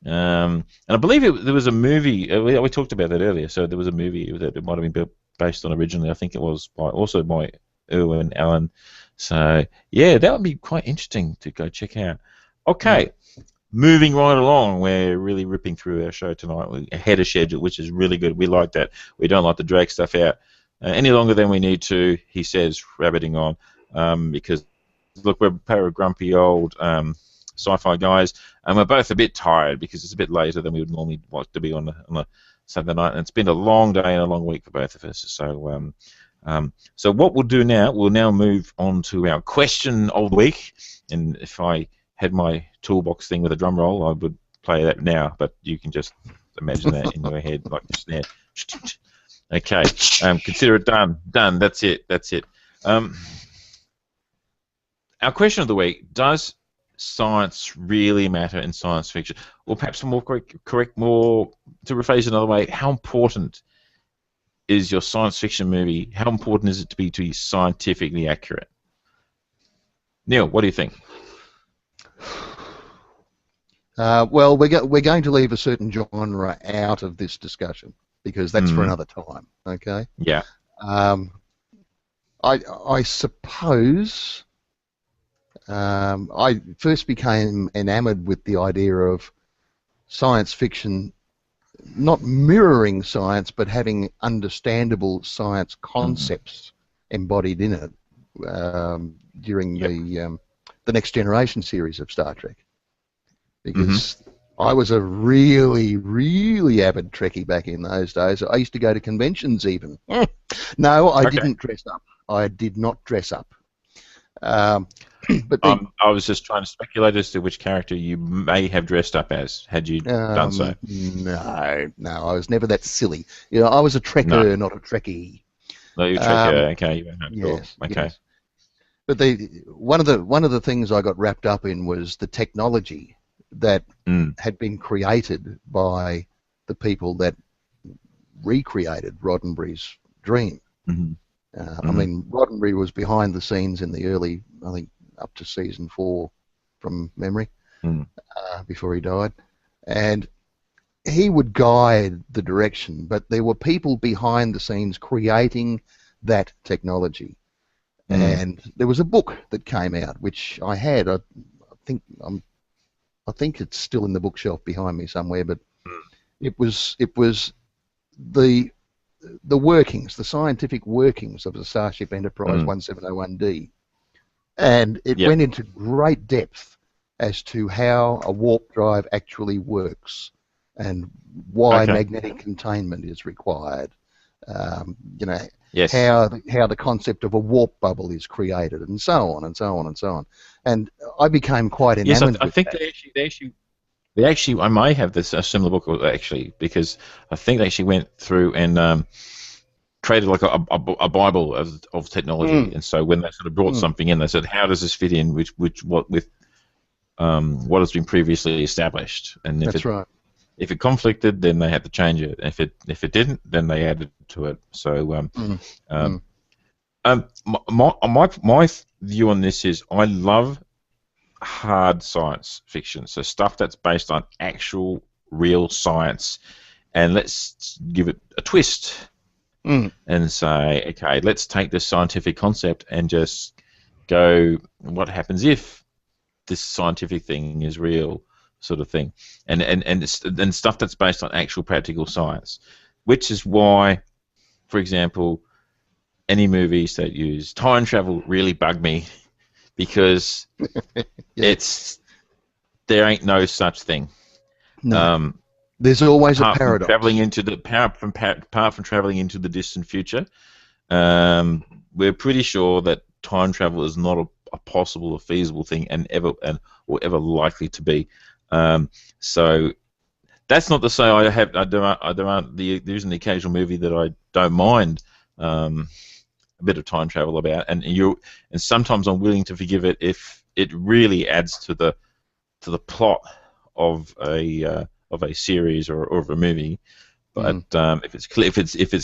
And I believe there was a movie. We talked about that earlier. So there was a movie that it might have been based on originally. I think it was also by Irwin Allen. So yeah, that would be quite interesting to go check out. Okay, moving right along. We're really ripping through our show tonight. We're ahead of schedule, which is really good. We like that. We don't like to drag stuff out any longer than we need to. He says, rabbiting on, because look, we're a pair of grumpy old sci-fi guys, and we're both a bit tired because it's a bit later than we would normally want to be on a Saturday night, and it's been a long day and a long week for both of us. So what we'll do now, we'll now move on to our question of the week. And if I had my toolbox thing with a drum roll, I would play that now, but you can just imagine that in your head like a snare. Okay, consider it done. Done. That's it. Our question of the week: does science really matter in science fiction? Or perhaps more correct, more to rephrase it another way: how important is your science fiction movie? How important is it to be scientifically accurate? Neil, what do you think? Well, we're going to leave a certain genre out of this discussion because that's for another time. Okay. Yeah. I suppose I first became enamored with the idea of science fiction not mirroring science but having understandable science concepts embodied in it during the Next Generation series of Star Trek. Because I was a really, really avid Trekkie back in those days. I used to go to conventions even. No, I didn't dress up. I did not dress up. But I was just trying to speculate as to which character you may have dressed up as, had you done so. No, I was never that silly. You know, I was a Trekker, not a Trekkie. No, you're a Trekker. Okay, yes, okay. Yes. But one of the things I got wrapped up in was the technology that had been created by the people that recreated Roddenberry's dream. I mean, Roddenberry was behind the scenes in the early, I think, up to season 4 from memory, before he died. And he would guide the direction, but there were people behind the scenes creating that technology. And there was a book that came out, which I had. I think it's still in the bookshelf behind me somewhere, but it was the workings, the scientific workings of the Starship Enterprise 1701D. And it went into great depth as to how a warp drive actually works and why magnetic containment is required. You know, how the concept of a warp bubble is created, and so on and so on and so on. And I became quite enamored. I think they actually I may have this a similar book actually, because I think they actually went through and created like a Bible of technology. And so when they sort of brought something in, they said, how does this fit in with what has been previously established? And if it conflicted, then they had to change it. If it didn't, then they added to it. So my view on this is I love hard science fiction, so stuff that's based on actual real science, and let's give it a twist and say, okay, let's take this scientific concept and just go, what happens if this scientific thing is real, sort of thing, and stuff that's based on actual practical science, which is why, for example, any movies that use time travel really bug me, because there ain't no such thing. No. There's always a paradox. Apart from traveling into the distant future, we're pretty sure that time travel is not a possible or feasible thing, or ever likely to be. So that's not to say there isn't the occasional movie that I don't mind a bit of time travel about, and sometimes I'm willing to forgive it if it really adds to the plot of a series or of a movie. But if it's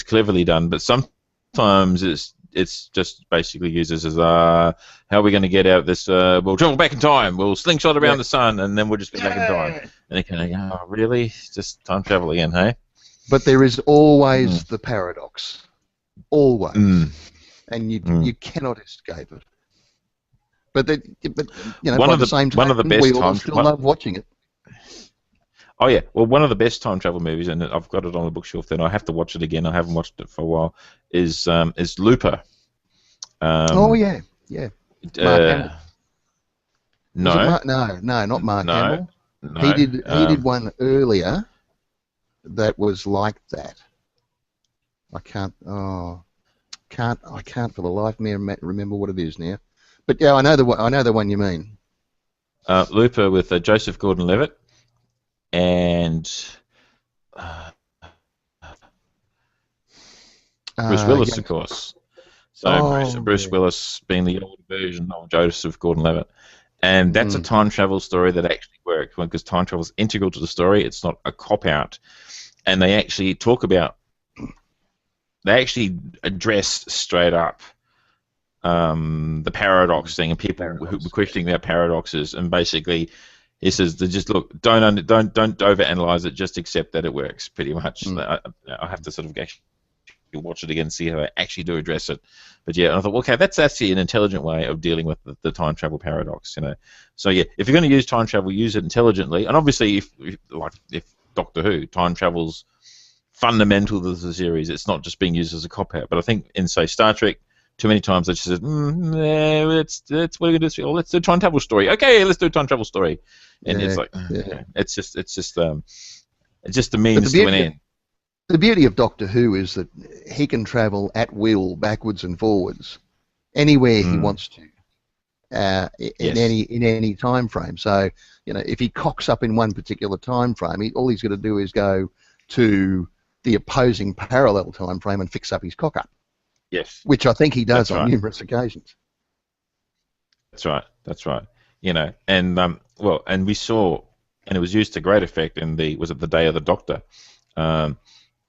cleverly done, but sometimes it's just basically uses as how are we going to get out of this? We'll travel back in time. We'll slingshot around the sun, and then we'll just get back in time. And they kind of go, oh, really? Just time travel again, hey? But there is always the paradox, always, and you cannot escape it. But you know, by the same time, we all still love watching it. Oh yeah, well, one of the best time travel movies, and I've got it on the bookshelf. Then I have to watch it again. I haven't watched it for a while. Is Looper? Oh yeah. Was it No, No, not Mark no, Hamill. He no. did one earlier that was like that. I can't for the life of me remember what it is now. But yeah, I know the one you mean. Looper with Joseph Gordon-Levitt and Bruce Willis, of course. So Bruce Willis being the older version of Joseph Gordon-Levitt. And that's a time travel story that actually worked because time travel is integral to the story. It's not a cop-out. And they actually address straight up the paradox thing, and people who were questioning their paradoxes. And basically, he says, just look, don't overanalyze it, just accept that it works, pretty much. I have to sort of actually watch it again and see how they actually do address it. But yeah, and I thought, well, okay, that's actually an intelligent way of dealing with the time travel paradox, you know. So yeah, if you're going to use time travel, use it intelligently. And obviously, if Doctor Who, time travel's fundamental to the series, it's not just being used as a cop out. But I think in, say, Star Trek, too many times they just said, let's what are we going to do? Let's do a time travel story. Okay, let's do a time travel story. And it's like, it's just the means to an end. The beauty of Doctor Who is that he can travel at will, backwards and forwards, anywhere he wants to, in any time frame. So, you know, if he cocks up in one particular time frame, all he's got to do is go to the opposing parallel time frame and fix up his cock up. Yes, which I think he does on numerous occasions. That's right. That's right. You know, and and we saw, and it was used to great effect in the Day of the Doctor. All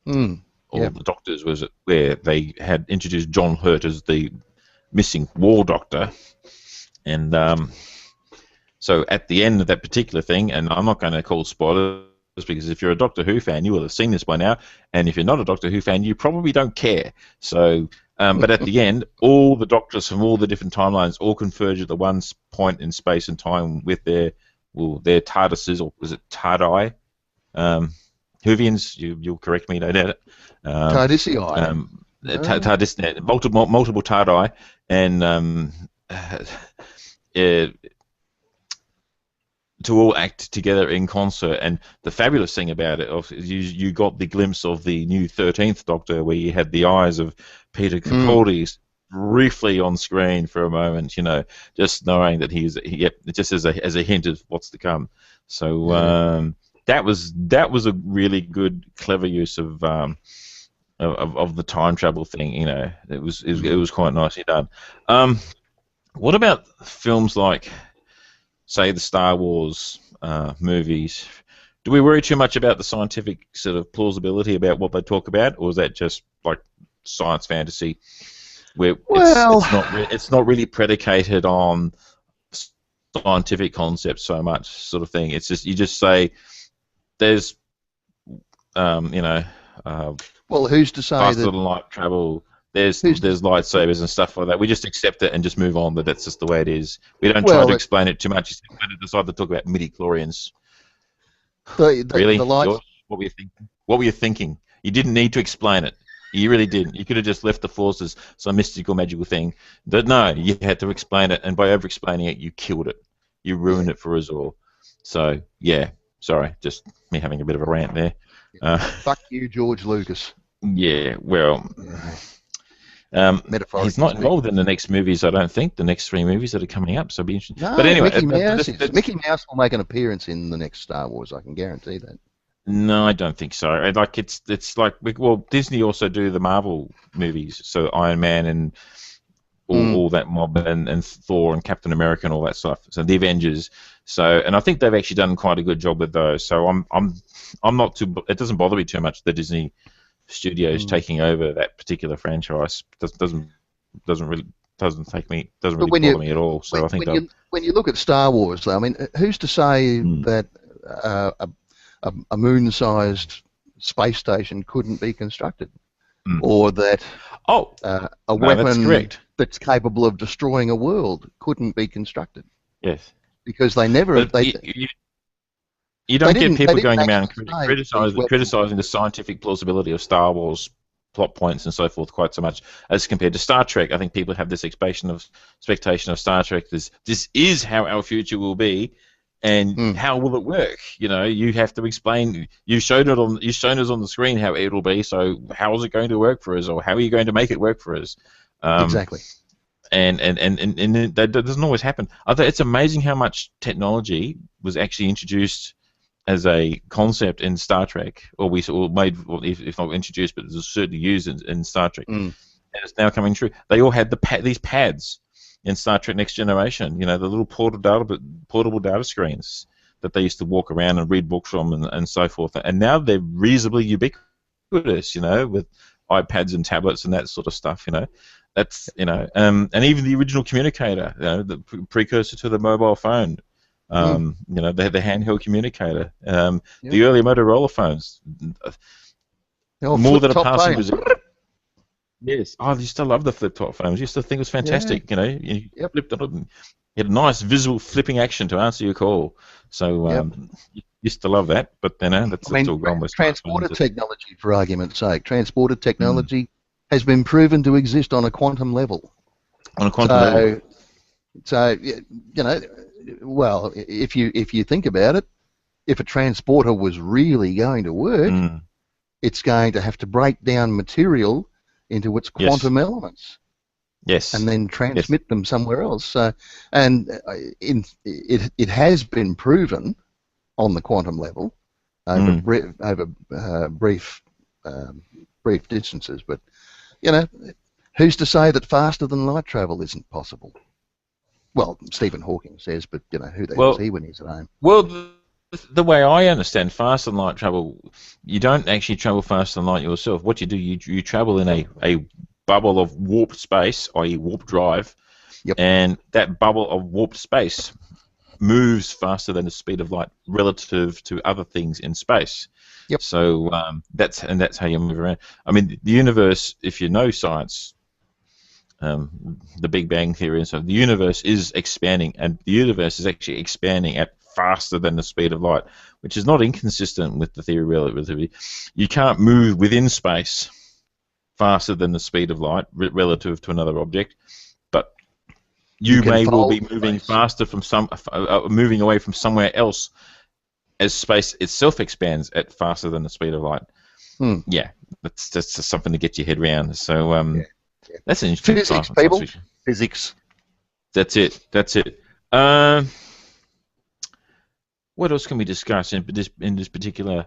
the Doctors was where they had introduced John Hurt as the missing War Doctor, and so at the end of that particular thing, and I'm not going to call spoilers because if you're a Doctor Who fan, you will have seen this by now, and if you're not a Doctor Who fan, you probably don't care. So, but at the end, all the Doctors from all the different timelines all converge at the one point in space and time with their TARDISes, or was it TARDI? Whovians, you'll correct me, no doubt. TARDISii. TARDIS, multiple TARDI, and to all act together in concert. And the fabulous thing about it is you got the glimpse of the new 13th Doctor, where you had the eyes of Peter Capaldi briefly on screen for a moment, you know, just knowing that just as a hint of what's to come. So that was a really good, clever use of the time travel thing. You know, it was quite nicely done. What about films like, say, the Star Wars movies? Do we worry too much about the scientific sort of plausibility about what they talk about, or is that just like science fantasy, where it's not really predicated on scientific concepts so much, sort of thing? It's just, you just say there's well, who's to say faster than light travel, there's lightsabers and stuff like that. We just accept it and just move on, that that's just the way it is. We don't try to explain it too much. Instead, decide to talk about midi-chlorians. Really? George, what were you thinking? What were you thinking? You didn't need to explain it. You really didn't. You could have just left the Force as some mystical, magical thing. But no, you had to explain it, and by over-explaining it, you killed it. You ruined it for us all. So, yeah, sorry, just me having a bit of a rant there. Fuck you, George Lucas. Yeah, well, he's not involved in the next movies, I don't think, the next 3 movies that are coming up, so it'll be interesting. No, but anyway, Mickey Mouse will make an appearance in the next Star Wars, I can guarantee that. No, I don't think so. Like it's like, well, Disney also do the Marvel movies, so Iron Man and all that mob, and Thor and Captain America and all that stuff. So the Avengers. So, and I think they've actually done quite a good job with those. So I'm not too. It doesn't bother me too much, the Disney studios taking over that particular franchise. Doesn't really bother me at all. So I think when you look at Star Wars, though, I mean, who's to say that a moon-sized space station couldn't be constructed, or that a weapon that's capable of destroying a world couldn't be constructed? Yes, because they never. You don't get people going around criticizing the scientific plausibility of Star Wars plot points and so forth quite so much as compared to Star Trek. I think people have this expectation of Star Trek. This is how our future will be, and how will it work? You know, you have to explain. You've shown us on the screen how it'll be. So how is it going to work for us, or how are you going to make it work for us? Exactly. And that doesn't always happen. It's amazing how much technology was actually introduced as a concept in Star Trek, or made, if not introduced, but it was certainly used in Star Trek, and it's now coming true. They all had these pads in Star Trek Next Generation, you know, the little portable data screens that they used to walk around and read books from and so forth. And now they're reasonably ubiquitous, you know, with iPads and tablets and that sort of stuff, you know. That's, you know, and even the original communicator, you know, the precursor to the mobile phone. You know, they had the handheld communicator. The early Motorola phones, more than a passing was. Yes, I used to love the flip-top phones. I used to think it was fantastic. You know, you flipped it up and you had a nice visual flipping action to answer your call. So you used to love that. But then that's all gone with transporter technology, for argument's sake. Transporter technology has been proven to exist on a quantum level. On a quantum level. So you know. Well, if you think about it, if a transporter was really going to work, it's going to have to break down material into its quantum elements. Yes. And then transmit them somewhere else. So, and it has been proven on the quantum level over brief distances. But you know, who's to say that faster than light travel isn't possible? Well, Stephen Hawking says, but you know, who the hell is he when he's at home? Well, the way I understand faster than light travel, you don't actually travel faster than light yourself. What you do, you travel in a bubble of warped space, i.e. warp drive, and that bubble of warped space moves faster than the speed of light relative to other things in space. So that's how you move around. I mean, the universe, if you know science, the Big Bang Theory and so the universe is expanding, and the universe is actually expanding at faster than the speed of light, which is not inconsistent with the theory of relativity. You can't move within space faster than the speed of light relative to another object, but you may well be moving faster from moving away from somewhere else as space itself expands at faster than the speed of light. Yeah, that's just something to get your head around. So that's an interesting physics, people. Physics. That's it. What else can we discuss in this particular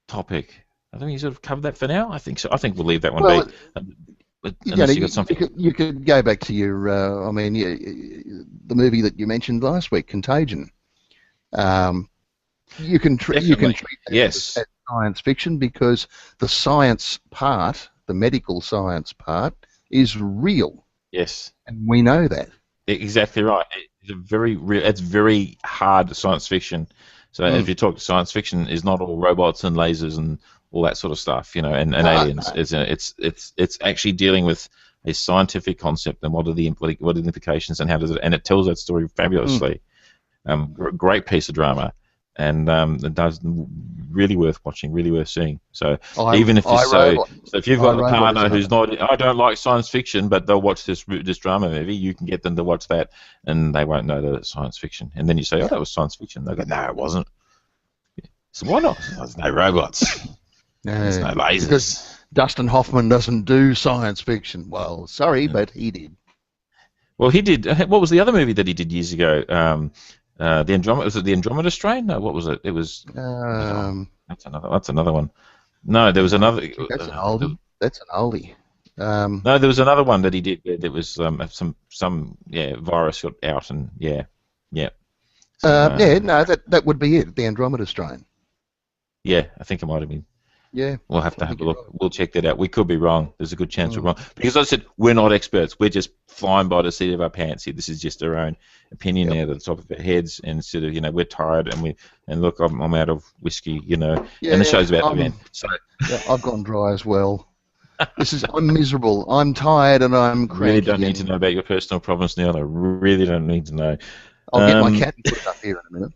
topic? I think you sort of covered that for now. I think so. I think we'll leave that one be. Unless you got something. You could go back to your, the movie that you mentioned last week, Contagion. You can treat that as science fiction because the science part, the medical science part, is real. Yes. And we know that. Exactly right. It's very real. It's very hard science fiction. So if you talk science fiction, is not all robots and lasers and all that sort of stuff, you know, and aliens. It's actually dealing with a scientific concept and what are the implications and how does it, and it tells that story fabulously. Great piece of drama. And it does really worth watching, really worth seeing. So even if if you've got a partner who's not, I don't like science fiction, but they'll watch this drama movie, you can get them to watch that, and they won't know that it's science fiction. And then you say, oh, that was science fiction. They go, no, it wasn't. So why not? There's no robots. There's no lasers. Because Dustin Hoffman doesn't do science fiction. Well, sorry, but he did. Well, he did. What was the other movie that he did years ago? The Andromeda, was it the Andromeda Strain? No, what was it? It was. That's another one. No, there was another. That's an oldie. That's an oldie. No, there was another one that he did. There was some virus got out and yeah. So, no, that would be it. The Andromeda Strain. Yeah, I think it might have been. Yeah. We'll have to have a look. Right. We'll check that out. We could be wrong. There's a good chance we're wrong. Because I said we're not experts. We're just flying by the seat of our pants here. This is just our own opinion now at the top of our heads. And instead of, we're tired and look, I'm out of whiskey, and the show's about to end. So I've gone dry as well. I'm miserable. I'm tired and I'm cranky. Really don't need to know about your personal problems, Neil. I really don't need to know. I'll get my cat and put it up here in a minute.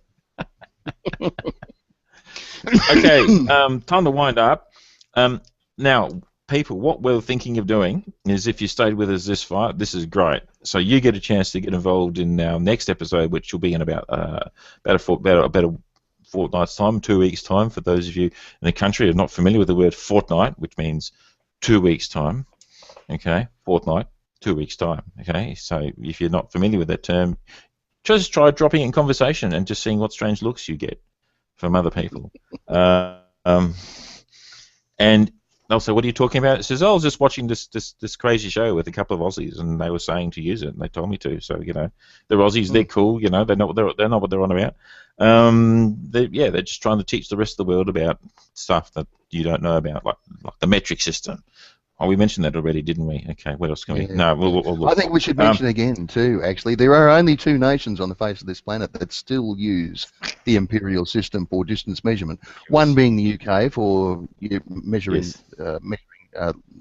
Okay, time to wind up. Now, people, what we're thinking of doing is, if you stayed with us this far, this is great. So you get a chance to get involved in our next episode, which will be in about a fortnight's time, 2 weeks' time. For those of you in the country who are not familiar with the word fortnight, which means 2 weeks' time. Okay, fortnight, 2 weeks' time. Okay, so if you're not familiar with that term, just try dropping it in conversation and just seeing what strange looks you get from other people. And they'll say, "What are you talking about?" It says, "Oh, I was just watching this crazy show with a couple of Aussies, and they were saying to use it, and they told me to." So they're Aussies, they're cool, they know what they're on about. They're just trying to teach the rest of the world about stuff that you don't know about, like the metric system. Oh, we mentioned that already, didn't we? Okay, what else can we? No, we'll look. I think we should mention again too. Actually, there are only 2 nations on the face of this planet that still use the imperial system for distance measurement. One being the UK for measuring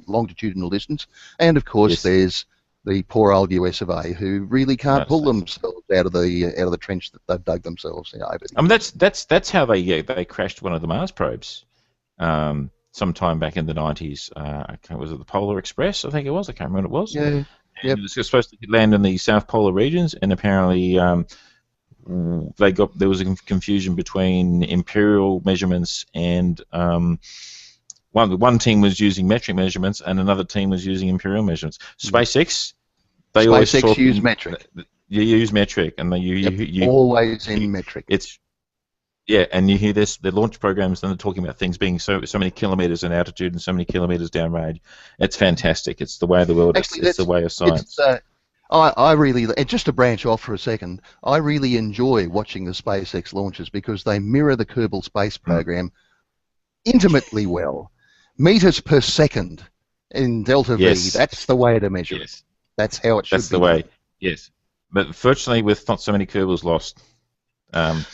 longitudinal distance, and of course there's the poor old US of A, who really can't pull themselves out of the trench that they've dug themselves over. I mean, that's how they crashed one of the Mars probes. Sometime back in the 90s, was it the Polar Express? I think it was. I can't remember what it was. Yeah. It was supposed to land in the South Polar regions, and apparently there was a confusion between imperial measurements and one team was using metric measurements, and another team was using imperial measurements. SpaceX, they always use metric. You use metric, and you always in metric. And you hear this, the launch programs, and they're talking about things being so many kilometers in altitude and so many kilometers downrange. It's fantastic. It's the way of the world. Actually, it's the way of science. I really, and just to branch off for a second, I really enjoy watching the SpaceX launches because they mirror the Kerbal Space Program intimately well. Meters per second in delta V. That's the way to measure it. That's how it should be. That's the way. Yes, but fortunately, with not so many Kerbals lost. And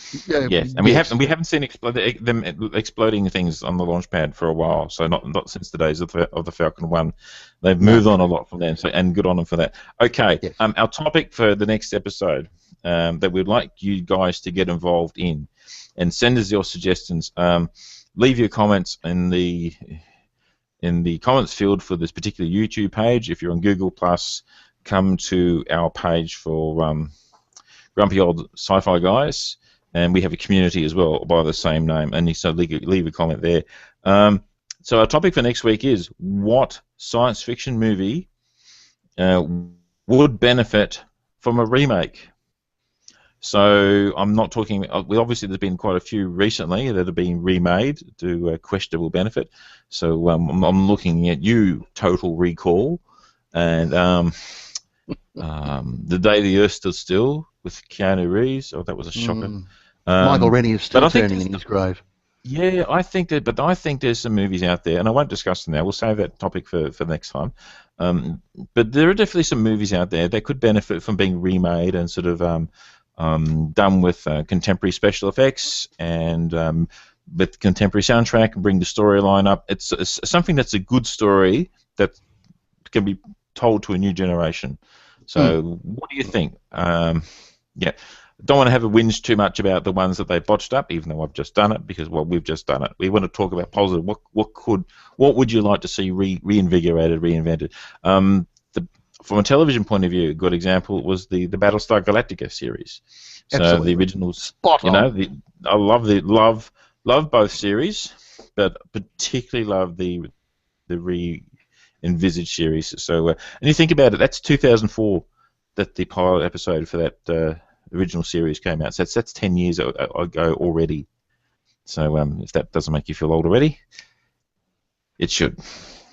we haven't seen them exploding things on the launch pad for a while. So not since the days of the Falcon 1. They've moved on a lot from then. So, and good on them for that. Okay, our topic for the next episode that we'd like you guys to get involved in, and send us your suggestions. Leave your comments in the comments field for this particular YouTube page. If you're on Google+, come to our page for Grumpy Old Sci-Fi Guys, and we have a community as well by the same name, and so leave a comment there. So our topic for next week is, what science fiction movie would benefit from a remake? So I'm not talking, obviously there's been quite a few recently that have been remade to questionable benefit, so I'm looking at you, Total Recall, and The Day the Earth Stood Still with Keanu Reeves. Oh, that was a shocker. Michael Rennie is still turning in his grave. Yeah, I think there's some movies out there, and I won't discuss them now. We'll save that topic for next time. But there are definitely some movies out there that could benefit from being remade and sort of done with contemporary special effects and with contemporary soundtrack, and bring the storyline up. It's something that's a good story that can be told to a new generation. So what do you think? Don't want to have a whinge too much about the ones that they botched up, even though I've just done it, because we've just done it. We want to talk about positive. What would you like to see reinvigorated, reinvented? From a television point of view, a good example was the Battlestar Galactica series. So Absolutely. The originals, spot on. I love both series, but particularly love the re-envisaged series. So and you think about it, that's 2004 that the pilot episode for that original series came out. So that's 10 years ago already. So if that doesn't make you feel old already, it should.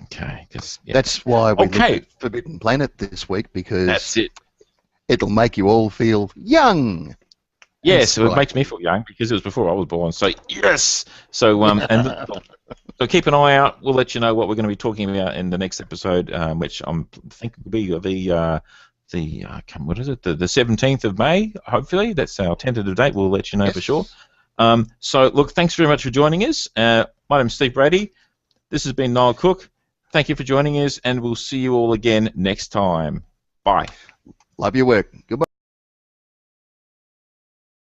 Okay, that's why we looked at Forbidden Planet this week, because that's it. It'll make you all feel young. Yes, so it makes me feel young because it was before I was born. So yes. So so keep an eye out. We'll let you know what we're going to be talking about in the next episode, which I think will be what is it? The 17th of May. Hopefully, that's our tentative date. We'll let you know for sure. So look, thanks very much for joining us. My name's Steve Brady. This has been Niall Cook. Thank you for joining us, and we'll see you all again next time. Bye. Love your work. Goodbye.